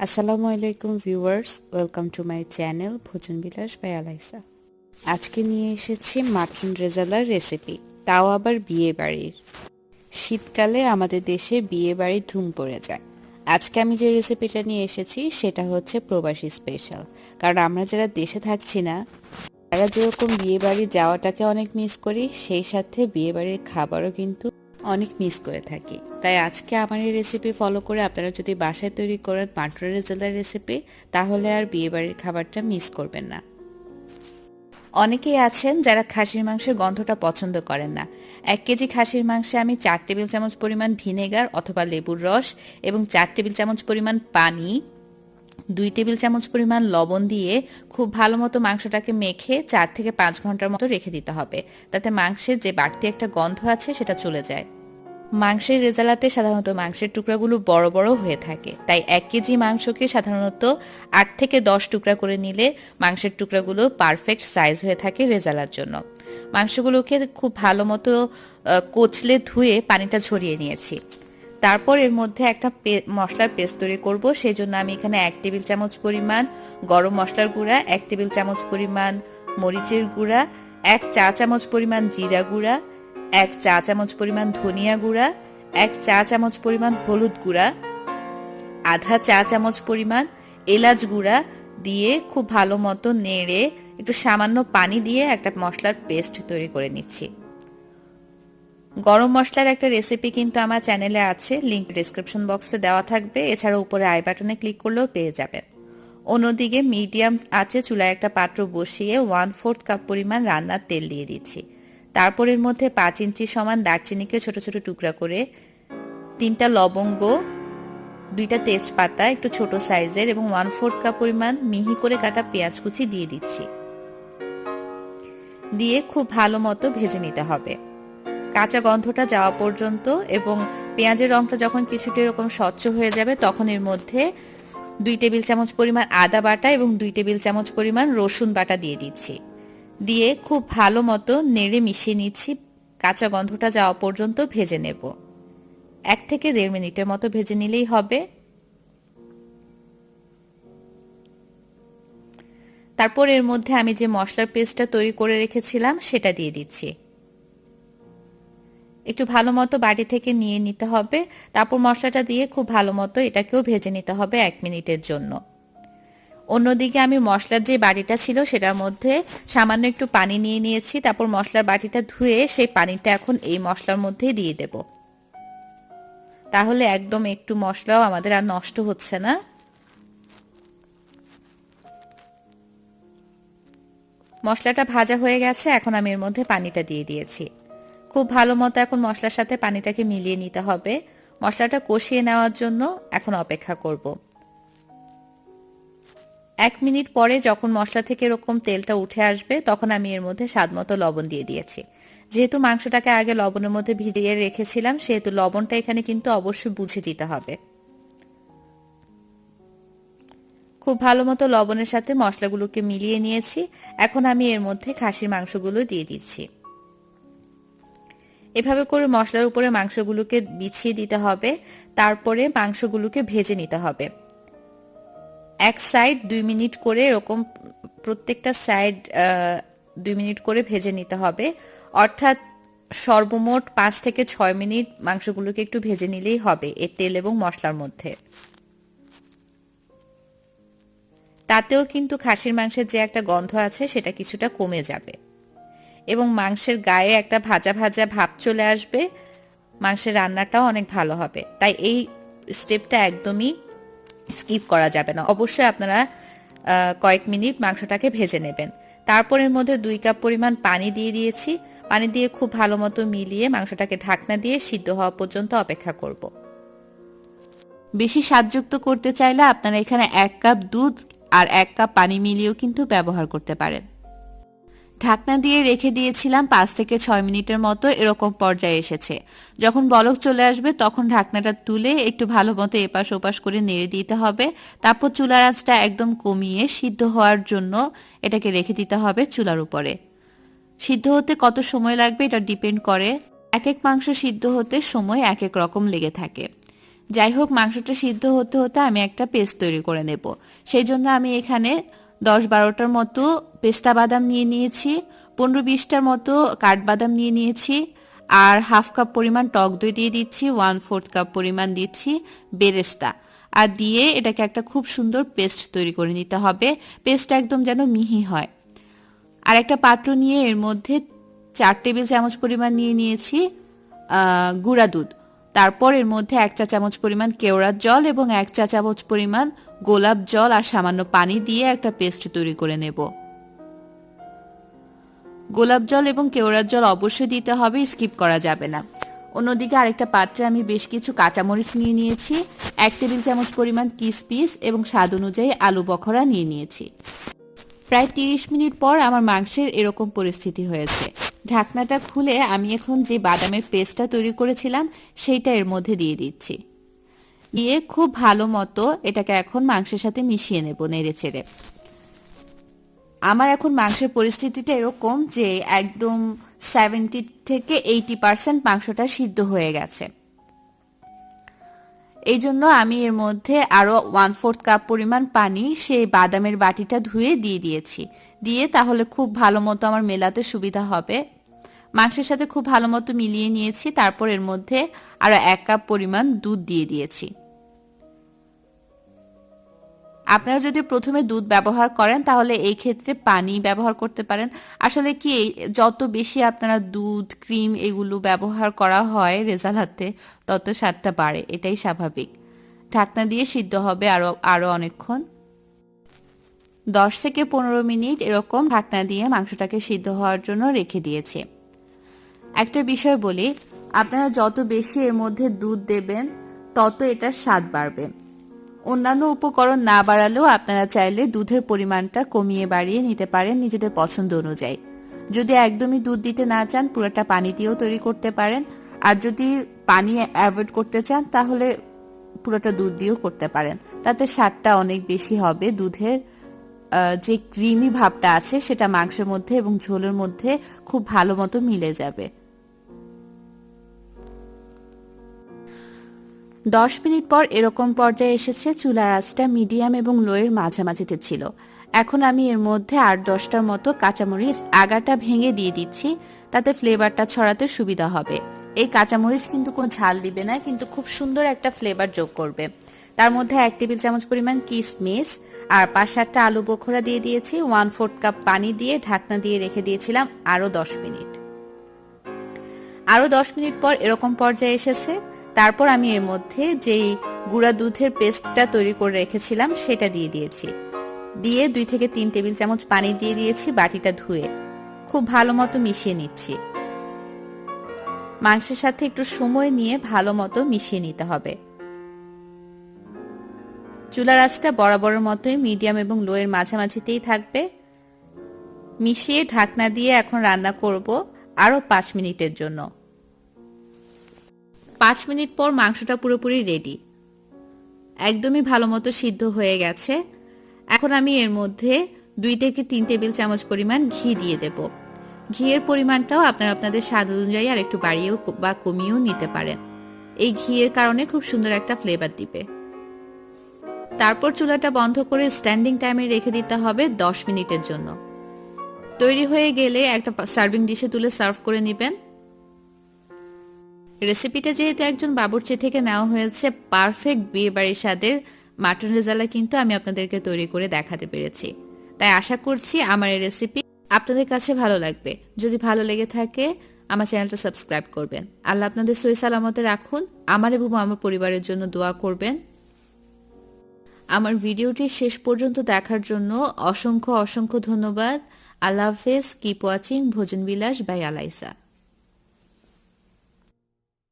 আসসালামু আলাইকুম viewers, welcome to my channel ভোজন বিলাস বাই আলাইসা। আজকে নিয়ে এসেছি মাটন রেজালার রেসিপি, তাও আবার বিয়ে বাড়ির। শীতকালে আমাদের দেশে বিয়ে বাড়ির ধুম পড়ে যায়। আজকে আমি যে রেসিপিটা নিয়ে এসেছি সেটা হচ্ছে প্রবাসী স্পেশাল। কারণ আমরা যারা দেশে থাকছি না, তারা যেরকম বিয়ে বাড়ি যাওয়াটাকে অনেক মিস করি, সেই সাথে বিয়ে বাড়ির খাবারও কিন্তু অনেক মিস করে থাকি। তাই আজকে আমার এই রেসিপি ফলো করে আপনারা যদি বাসায় তৈরি করেন মাটন রেজালার রেসিপি, তাহলে আর বিয়ে বাড়ির খাবারটা মিস করবেন না। অনেকেই আছেন যারা খাসির মাংসের গন্ধটা পছন্দ করেন না। 1 কেজি খাসির মাংসে আমি 4 টেবিল চামচ পরিমাণ ভিনেগার অথবা লেবুর রস এবং 4 টেবিল চামচ পরিমাণ পানি, 2 টেবিল চামচ পরিমাণ লবণ দিয়ে খুব ভালো মতো মাংসটাকে মেখে 4 থেকে 5 ঘন্টার মতো রেখে দিতে হবে, তাতে মাংসের যে বাড়তি একটা গন্ধ আছে সেটা চলে যায়। মাংসের রেজালাতে সাধারণত মাংসের টুকরাগুলো বড় বড় হয়ে থাকে, তাই 1 কেজি মাংসকে সাধারণত 8 থেকে 10 টুকরা করে নিলে মাংসের টুকরাগুলো পারফেক্ট সাইজ হয়ে থাকে রেজালার জন্য। মাংসগুলোকে খুব ভালো মতো কচলে ধুয়ে পানিটা ঝরিয়ে নিয়েছি। তারপর এর মধ্যে একটা মশলার পেস্ট তৈরি করব। সেই জন্য আমি এখানে 1 টেবিল চামচ পরিমাণ গরম মশলার গুঁড়া, 1 টেবিল চামচ পরিমাণ মরিচের গুঁড়া, 1 চা চামচ পরিমাণ জিরা গুঁড়া, 1 চা চামচ পরিমাণ ধনিয়া গুঁড়া, 1 চা চামচ পরিমাণ হলুদ গুঁড়া, আধা চা চামচ পরিমাণ এলাচ গুঁড়া দিয়ে খুব ভালো মতো নেড়ে একটু সামান্য পানি দিয়ে একটা মশলার পেস্ট তৈরি করে নিচ্ছি। গরম মশলার একটা রেসিপি কিন্তু আমার চ্যানেলে আছে, লিংক ডেসক্রিপশন বক্সে দেওয়া থাকবে। এছাড়া উপরে আই বাটনে ক্লিক করলেও পেয়ে যাবেন। অন্যদিকে মিডিয়াম আঁচে চুলায় একটা পাত্র বসিয়ে 1/4 কাপ পরিমাণ রান্নার তেল দিয়ে দিচ্ছি। তারপর এর মধ্যে 5 ইঞ্চি সমান দারচিনিকে ছোট ছোট টুকরা করে, 3টা লবঙ্গ, 2টা তেজপাতা একটু ছোট সাইজের এবং 1/4 কাপ পরিমাণ মিহি করে কাটা পেঁয়াজ কুচি দিয়ে দিচ্ছি। দিয়ে খুব ভালো মতো ভেজে নিতে হবে কাঁচা গন্ধটা যাওয়া পর্যন্ত, এবং পেঁয়াজের রংটা যখন কিছুটা এরকম স্বচ্ছ হয়ে যাবে তখন এর মধ্যে 2 টেবিল চামচ পরিমাণ আদা বাটা এবং 2 টেবিল চামচ পরিমাণ রসুন বাটা দিয়ে দিচ্ছি। দিয়ে খুব ভালো মতো নেড়ে মিশিয়ে নিচ্ছি, কাঁচা গন্ধটা যাওয়া পর্যন্ত ভেজে নেব। 1 থেকে 1.5 মিনিটের মতো ভেজে নিলেই হবে। তারপর এর মধ্যে আমি যে মশলার পেস্টটা তৈরি করে রেখেছিলাম সেটা দিয়ে দিচ্ছি। একটু ভালো মতো বাটি থেকে নিয়ে নিতে হবে। তারপর মশলাটা দিয়ে খুব ভালো মতো এটাকেও ভেজে নিতে হবে 1 মিনিটের জন্য। অন্যদিকে আমি মশলার যে বাটিটা ছিল সেটার মধ্যে সামান্য একটু পানি নিয়ে নিয়েছি। তারপর মশলার বাটিটা ধুয়ে সেই পানিটা এখন এই মশলার মধ্যেই দিয়ে দেব। তাহলে একদম একটু মশলাও আমাদের আর নষ্ট হচ্ছে না। মশলাটা ভাজা হয়ে গেছে, এখন আমি এর মধ্যে পানিটা দিয়ে দিয়েছি। খুব ভালো মতো এখন মশলার সাথে পানিটাকে মিলিয়ে নিতে হবে। মশলাটা কষিয়ে নেওয়ার জন্য এখন অপেক্ষা করব। 1 মিনিট পরে যখন মশলা থেকে এরকম তেলটা উঠে আসবে তখন আমি এর মধ্যে স্বাদমতো লবণ দিয়ে দিয়েছি। যেহেতু মাংসটাকে আগে লবণের মধ্যে ভিজিয়ে রেখেছিলাম, সেহেতু লবণটা এখানে কিন্তু অবশ্যই বুঝে দিতে হবে। খুব ভালো মতো লবণের সাথে মশলাগুলোকে মিলিয়ে নিয়েছি। এখন আমি এর মধ্যে খাসির মাংসগুলো দিয়ে দিচ্ছি। এভাবে করে মশলার উপরে মাংসগুলোকে বিছিয়ে দিতে হবে। তারপরে মাংসগুলোকে ভেজে নিতে হবে। এক সাইড 2 মিনিট করে এরকম প্রত্যেকটা সাইড 2 মিনিট করে ভেজে নিতে হবে। অর্থাৎ সর্বমোট 5 থেকে 6 মিনিট মাংসগুলোকে একটু ভেজে নিলেই হবে এই তেল এবং মশলার মধ্যে। তাতেও কিন্তু খাসির মাংসের যে একটা গন্ধ আছে সেটা কিছুটা কমে যাবে এবং মাংসের গায়ে একটা ভাজা ভাজা ভাব চলে আসবে। মাংসের রান্নাটাও অনেক ভালো হবে। তাই এই স্টেপটা একদমই স্কিপ করা যাবে না। অবশ্যই আপনারা কয়েক মিনিট মাংসটাকে ভেজে নেবেন। তারপর এর মধ্যে 2 কাপ পরিমাণ পানি দিয়ে দিয়েছি। পানি দিয়ে খুব ভালো মতো মিলিয়ে মাংসটাকে ঢাকনা দিয়ে সিদ্ধ হওয়া পর্যন্ত অপেক্ষা করব। বেশি স্বাদযুক্ত করতে চাইলে আপনারা এখানে 1 কাপ দুধ আর 1 কাপ পানি মিলিয়েও কিন্তু ব্যবহার করতে পারেন। ঢাকনা দিয়ে রেখে দিয়েছিলাম 5 থেকে 6 মিনিটের মতো। এরকম পর্যায়ে এসেছে। যখন বলক চলে আসবে তখন ঢাকনাটা তুলে একটু ভালো মতো এপাশ ওপাশ করে নেড়ে দিতে হবে। তারপর চুলার আঁচটা একদম কমিয়ে সিদ্ধ হওয়ার জন্য এটাকে রেখে দিতে হবে চুলার উপরে। সিদ্ধ হতে কত সময় লাগবে এটা ডিপেন্ড করে। এক এক মাংস সিদ্ধ হতে সময় এক এক রকম লেগে থাকে। যাই হোক, মাংসটা সিদ্ধ হতে হতে আমি একটা পেস্ট তৈরি করে নেব। সেই জন্য আমি এখানে 10-12টার মতো পেস্তা বাদাম নিয়ে নিয়েছি, 15-20টার মতো কাঠবাদাম নিয়ে নিয়েছি, আর হাফ কাপ পরিমাণ টক দই দিয়ে দিচ্ছি, 1/4 কাপ পরিমাণ দিচ্ছি বেরেস্তা, আর দিয়ে এটাকে একটা খুব সুন্দর পেস্ট তৈরি করে নিতে হবে। পেস্টটা একদম যেন মিহি হয়। আর একটা পাত্র নিয়ে এর মধ্যে 4 টেবিল চামচ পরিমাণ নিয়ে নিয়েছি গুঁড়া দুধ। তারপর এর মধ্যে 1 চা চামচ পরিমাণ কেওড়ার জল এবং 1 চা চামচ পরিমাণ গোলাপ জল আর সামান্য পানি দিয়ে একটা পেস্ট তৈরি করে নেব। গোলাপ জল এবং কেওড়ার জল অবশ্যই দিতে হবে, স্কিপ করা যাবে না। অন্যদিকে আরেকটা পাত্রে আমি বেশ কিছু কাঁচামরিচ নিয়ে নিয়েছি, 1 টেবিল চামচ পরিমাণ কিশমিশ এবং স্বাদ অনুযায়ী আলু বখরা নিয়ে নিয়েছি। প্রায় 30 মিনিট পর আমার মাংসের এরকম পরিস্থিতি হয়েছে। ঢাকনাটা খুলে আমি এখন যে বাদামের পেস্টটা তৈরি করেছিলাম সেইটা এর মধ্যে দিয়ে দিচ্ছি। দিয়ে খুব ভালো মতো এটাকে এখন মাংসের সাথে মিশিয়ে নেব নেড়ে চেড়ে। আমার এখন মাংসের পরিস্থিতিটা এরকম যে একদম 70 থেকে 80% মাংসটা সিদ্ধ হয়ে গেছে। এই জন্য আমি এর মধ্যে আরো 1/4 কাপ পরিমাণ পানি সেই বাদামের বাটিটা ধুয়ে দিয়ে দিয়েছি। দিয়ে তাহলে খুব ভালো মতো আমার মেলাতে সুবিধা হবে। মাংসের সাথে খুব ভালো মতো মিলিয়ে নিয়েছি। তারপর এর মধ্যে আরো 1 কাপ পরিমাণ দুধ দিয়ে দিয়েছি। আপনারা যদি প্রথমে দুধ ব্যবহার করেন তাহলে এই ক্ষেত্রে পানি ব্যবহার করতে পারেন। আসলে কি, যত বেশি আপনারা দুধ ক্রিম এগুলো ব্যবহার করা হয় রেজালাতে, তত স্বাদটা বাড়ে, এটাই স্বাভাবিক। ঢাকনা দিয়ে সিদ্ধ হবে আরো আরো অনেকক্ষণ, 10 থেকে 15 মিনিট এরকম ঢাকনা দিয়ে মাংসটাকে সিদ্ধ হওয়ার জন্য রেখে দিয়েছি। একটা বিষয় বলি, আপনারা যত বেশি এর মধ্যে দুধ দেবেন তত এটার স্বাদ বাড়বে। অন্যান্য উপকরণ না বাড়ালেও আপনারা চাইলে দুধের পরিমাণটা কমিয়ে বাড়িয়ে নিতে পারেন নিজেদের পছন্দ অনুযায়ী। যদি একদমই দুধ দিতে না চান পুরোটা পানি দিয়েও তৈরি করতে পারেন, আর যদি পানি অ্যাভয়েড করতে চান তাহলে পুরোটা দুধ দিয়েও করতে পারেন। তাতে স্বাদটা অনেক বেশি হবে। দুধের যে ক্রিমি ভাবটা আছে সেটা মাংসের মধ্যে এবং ঝোলের মধ্যে খুব ভালো মতো মিলে যাবে। 10 মিনিট পর এরকম পর্যায়ে এসেছে। চুলার আঁচটা মিডিয়াম এবং লোয়ের মাঝামাঝিতে ছিল। এখন আমি এর মধ্যে 8-10টার মতো কাঁচামরিচ আগাটা ভেঙে দিয়ে দিচ্ছি, তাতে ফ্লেভারটা ছড়াতে সুবিধা হবে। এই কাঁচামরিচ কিন্তু কোনো ঝাল দিবে না, কিন্তু খুব সুন্দর একটা ফ্লেভার যোগ করবে। তার মধ্যে 1 টেবিল চামচ পরিমাণ কিশমিশ আর 5-7টা আলু বোখরা দিয়ে দিয়েছি। 1/4 কাপ পানি দিয়ে ঢাকনা দিয়ে রেখে দিয়েছিলাম আরো 10 মিনিট। আরো 10 মিনিট পর এরকম পর্যায়ে এসেছে। তারপর আমি এর মধ্যে যেই গুঁড়া দুধের পেস্টটা তৈরি করে রেখেছিলাম সেটা দিয়ে দিয়েছি। দিয়ে 2 থেকে 3 টেবিল চামচ পানি দিয়ে দিয়েছি বাটিটা ধুয়ে। খুব ভালো মতো মিশিয়ে নিচ্ছি। মাংসের সাথে একটু সময় নিয়ে ভালো মতো মিশিয়ে নিতে হবে। চুলার আঁচটা বরাবরের মতোই মিডিয়াম এবং লোয়ের মাঝামাঝিতেই থাকবে। মিশিয়ে ঢাকনা দিয়ে এখন রান্না করব আরো 5 মিনিটের জন্য। 5 মিনিট পর মাংসটা পুরোপুরি রেডি, একদমই ভালো মতো সিদ্ধ হয়ে গেছে। এখন আমি এর মধ্যে 2 থেকে 3 টেবিল চামচ পরিমাণ ঘি দিয়ে দেব। ঘিয়ের পরিমাণটাও আপনারা আপনাদের স্বাদ অনুযায়ী আর একটু বাড়িয়েও বা কমিয়েও নিতে পারেন। এই ঘিয়ের কারণে খুব সুন্দর একটা ফ্লেভার দিবে। তারপর চুলাটা বন্ধ করে স্ট্যান্ডিং টাইমে রেখে দিতে হবে 10 মিনিটের জন্য। তৈরি হয়ে গেলে একটা সার্ভিং ডিশে তুলে সার্ভ করে নেবেন। রেসিপিটা যেহেতু একজন বাবুর্চি থেকে নেওয়া হয়েছে, পারফেক্ট বিয়ে বাড়ির স্বাদের মাটন রেজালা কিন্তু আমি আপনাদেরকে তৈরি করে দেখাতে পেরেছি। তাই আশা করছি আমার এই রেসিপি আপনাদের কাছে ভালো লাগবে। যদি ভালো লেগে থাকে আমার চ্যানেলটা সাবস্ক্রাইব করবেন। আল্লাহ আপনাদের সহি সালামতে রাখুন। আমার এবং আমার পরিবারের জন্য দোয়া করবেন। আমার ভিডিওটি শেষ পর্যন্ত দেখার জন্য অসংখ্য অসংখ্য ধন্যবাদ। আল্লাহ হাফেজ। কিপ ওয়াচিং ভোজন বিলাস বাই আলাইসা।